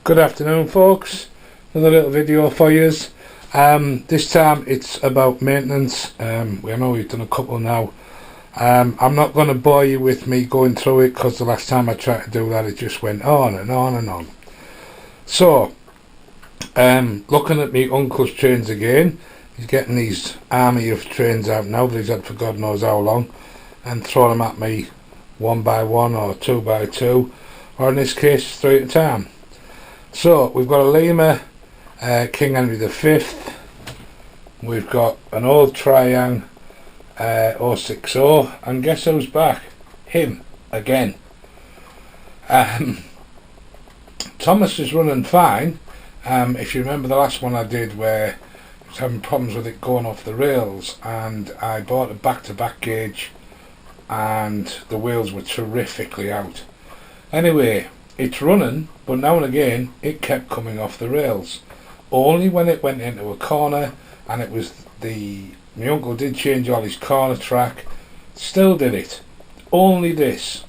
Good afternoon, folks. Another little video for yous. This time it's about maintenance. We know we've done a couple now. I'm not going to bore you with me going through it, because the last time I tried to do that it just went on and on and on. So, looking at me uncle's trains again. He's getting these army of trains out now that he's had for God knows how long, and throwing them at me one by one or two by two, or in this case 3 at a time. So we've got a Lima King Henry V, we've got an old Triang 060, and guess who's back? Him again. Thomas is running fine. If you remember the last one I did where I was having problems with it going off the rails, and I bought a back-to-back gauge and the wheels were terrifically out. Anyway, it's running, but now and again it kept coming off the rails. Only when it went into a corner, and it was my uncle did change all his corner track, still did it. Only this.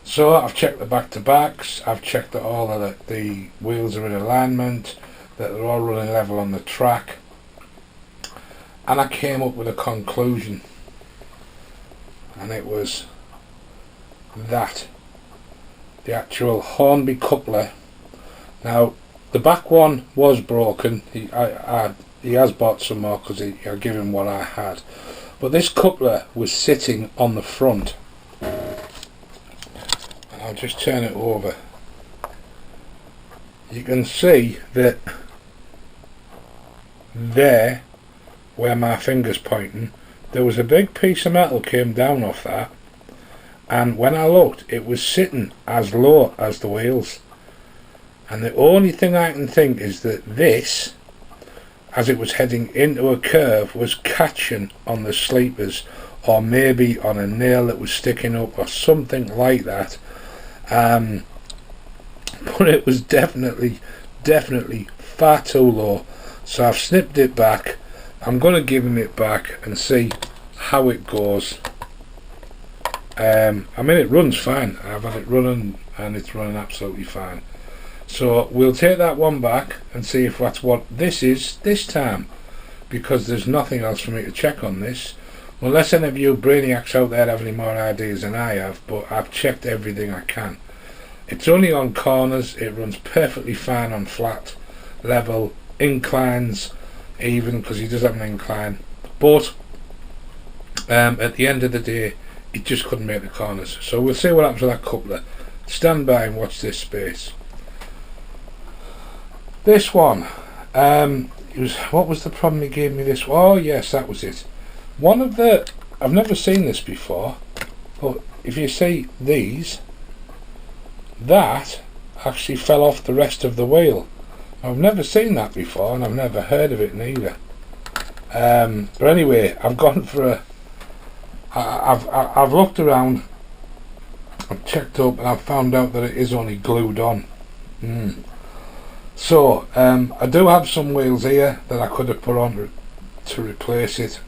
So I've checked the back-to-backs, I've checked that all of the wheels are in alignment, that they're all running level on the track, and I came up with a conclusion, and it was that the actual Hornby coupler. Now the back one was broken. He has bought some more because I gave him what I had, but this coupler was sitting on the front, and I'll just turn it over. You can see that there, where my finger's pointing, there was a big piece of metal came down off that, and when I looked it was sitting as low as the wheels, and the only thing I can think is that this, as it was heading into a curve, was catching on the sleepers, or maybe on a nail that was sticking up or something like that. But it was definitely far too low, so I've snipped it back. I'm going to give him it back and see how it goes. I mean, it runs fine. I've had it running and it's running absolutely fine. So we'll take that one back and see if that's what this is this time, because there's nothing else for me to check on this, unless any of you brainiacs out there have any more ideas than I have, but I've checked everything I can. It's only on corners, it runs perfectly fine on flat, level, inclines even, because he does have an incline, but at the end of the day it just couldn't make the corners. So we'll see what happens with that coupler. Stand by and watch this space. This one, what was the problem he gave me this? Oh yes, that was it. One of the, I've never seen this before, but if you see these, that actually fell off the rest of the wheel. I've never seen that before, and I've never heard of it neither. But anyway, I've gone for a, I've looked around, I've checked up, and I've found out that it is only glued on. So I do have some wheels here that I could have put on to replace it,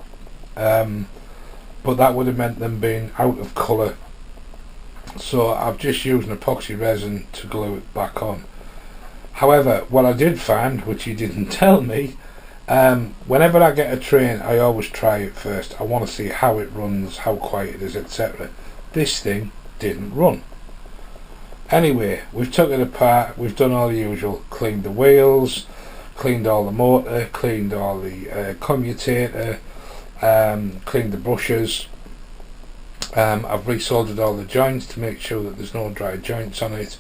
but that would have meant them being out of colour. So I've just used an epoxy resin to glue it back on. However, what I did find, which he didn't tell me, whenever I get a train I always try it first. I want to see how it runs, how quiet it is, etc. This thing didn't run. Anyway, we've took it apart, we've done all the usual, cleaned the wheels, cleaned all the motor, cleaned all the commutator, cleaned the brushes. I've resoldered all the joints to make sure that there's no dry joints on it,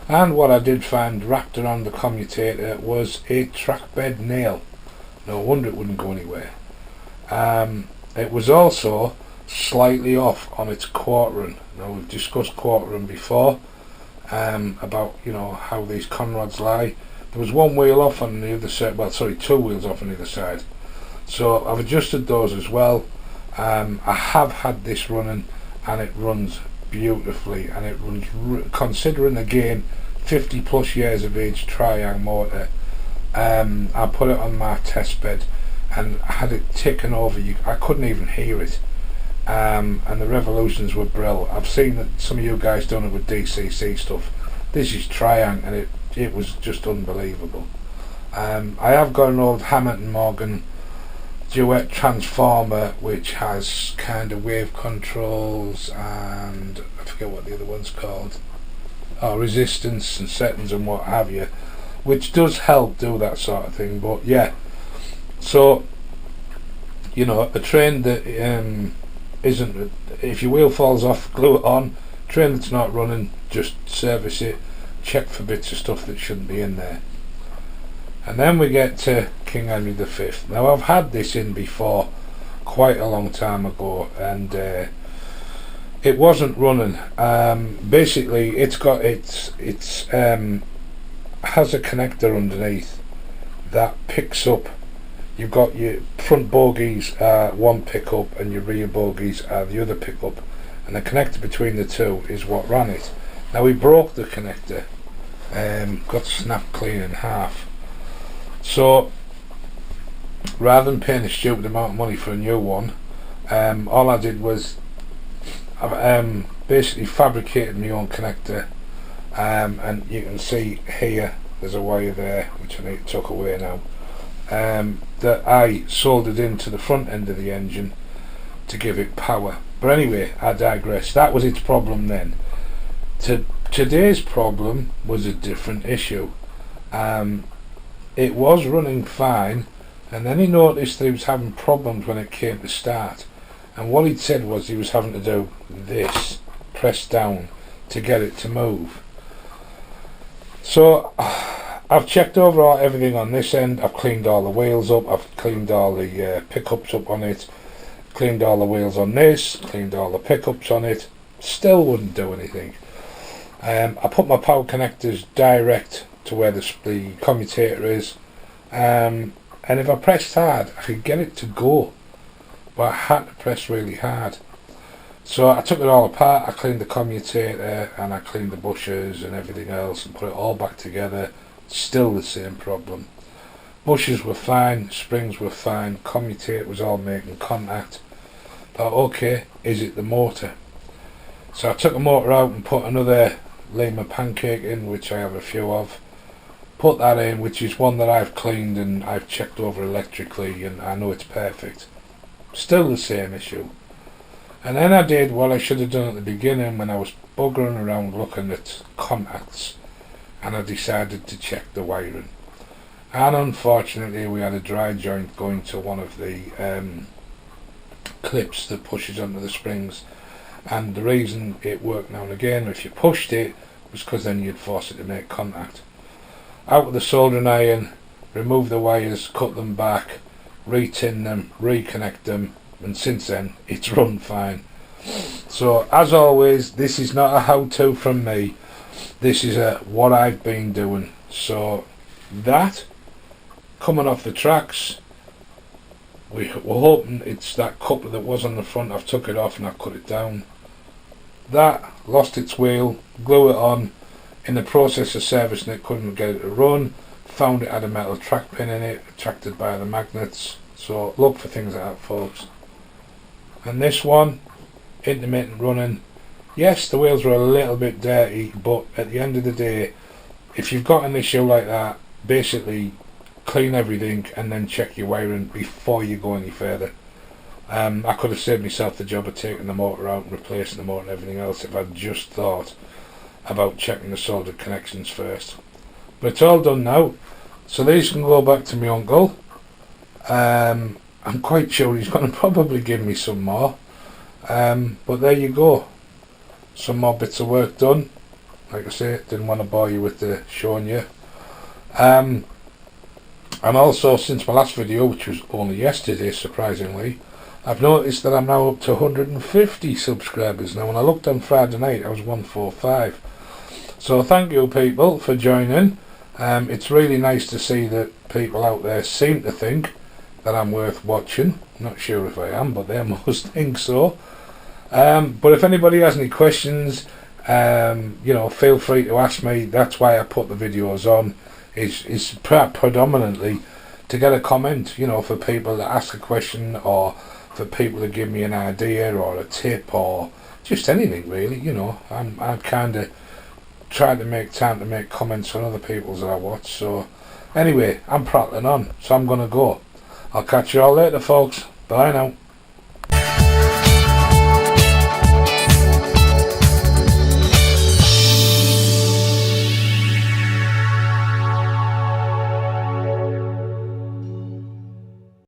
and what I did find wrapped around the commutator was a track bed nail. No wonder it wouldn't go anywhere. It was also slightly off on its quartering. Now we've discussed quartering before, about, you know, how these conrods lie. There was one wheel off on the other side, well sorry, 2 wheels off on the other side, so I've adjusted those as well. I have had this running and it runs beautifully, and it runs, considering again 50 plus years of age Triang motor. I put it on my test bed and I had it ticking over. I couldn't even hear it. and the revolutions were brilliant. I've seen that some of you guys done it with DCC stuff. This is Triang, and it was just unbelievable. I have got an old Hamilton Morgan duet transformer which has kind of wave controls and I forget what the other one's called, resistance and settings and what have you, which does help do that sort of thing. But yeah, so you know, a train that isn't, if your wheel falls off, glue it on. Train that's not running, just service it, check for bits of stuff that shouldn't be in there. And then we get to King Henry V. Now I've had this in before quite a long time ago, and it wasn't running. Basically it's got has a connector underneath that picks up. You've got your front bogies one pickup and your rear bogies are the other pickup, and the connector between the two is what ran it. Now we broke the connector, got snapped clean in half. So rather than paying a stupid amount of money for a new one, all I did was basically fabricated my own connector, and you can see here there's a wire there which I need to tuck away now, that I soldered into the front end of the engine to give it power. But anyway, I digress. That was its problem then. Today's problem was a different issue. It was running fine, and then he noticed that he was having problems when it came to start, and what he'd said was he was having to do this, press down to get it to move. So I've checked over everything on this end. I've cleaned all the wheels up, I've cleaned all the pickups up on it, cleaned all the wheels on this, cleaned all the pickups on it, still wouldn't do anything. I put my power connectors direct to where the commutator is, and if I pressed hard I could get it to go, but I had to press really hard. So I took it all apart, I cleaned the commutator and I cleaned the bushers and everything else and put it all back together. Still the same problem. Bushers were fine, springs were fine, commutator was all making contact. Thought, okay, is it the motor? So I took the motor out and put another Lima pancake in, which I have a few of. Put that in, which is one that I've cleaned and I've checked over electrically, and I know it's perfect. Still the same issue. And then I did what I should have done at the beginning when I was buggering around looking at contacts, and I decided to check the wiring. And unfortunately we had a dry joint going to one of the clips that pushes onto the springs, and the reason it worked now and again if you pushed it was because then you'd force it to make contact. Out with the soldering iron, remove the wires, cut them back, re-tin them, reconnect them, and since then it's run fine. So as always, this is not a how-to from me, this is what I've been doing. So that coming off the tracks, we're hoping it's that coupler that was on the front. I've took it off and I've cut it down. That lost its wheel, glue it on. In the process of servicing it, couldn't get it to run, found it had a metal track pin in it, attracted by the magnets. So look for things like that, folks. And this one, intermittent running. Yes, the wheels were a little bit dirty, but at the end of the day, if you've got an issue like that, basically clean everything and then check your wiring before you go any further. I could have saved myself the job of taking the motor out and replacing the motor and everything else if I'd just thought about checking the soldered connections first. But it's all done now, so these can go back to my uncle. I'm quite sure he's going to probably give me some more, but there you go, some more bits of work done. Like I say, didn't want to bore you with the showing you. And also, since my last video, which was only yesterday surprisingly, I've noticed that I'm now up to 150 subscribers now. When I looked on Friday night I was 145. So thank you people for joining. It's really nice to see that people out there seem to think that I'm worth watching. Not sure if I am, but they must think so. But if anybody has any questions, you know, feel free to ask me. That's why I put the videos on, is predominantly to get a comment, you know, for people to ask a question, or for people to give me an idea or a tip or just anything really. You know, I'm kind of trying to make time to make comments on other people's that I watch. So anyway, I'm prattling on, so I'm gonna go. I'll catch you all later, folks. Bye now.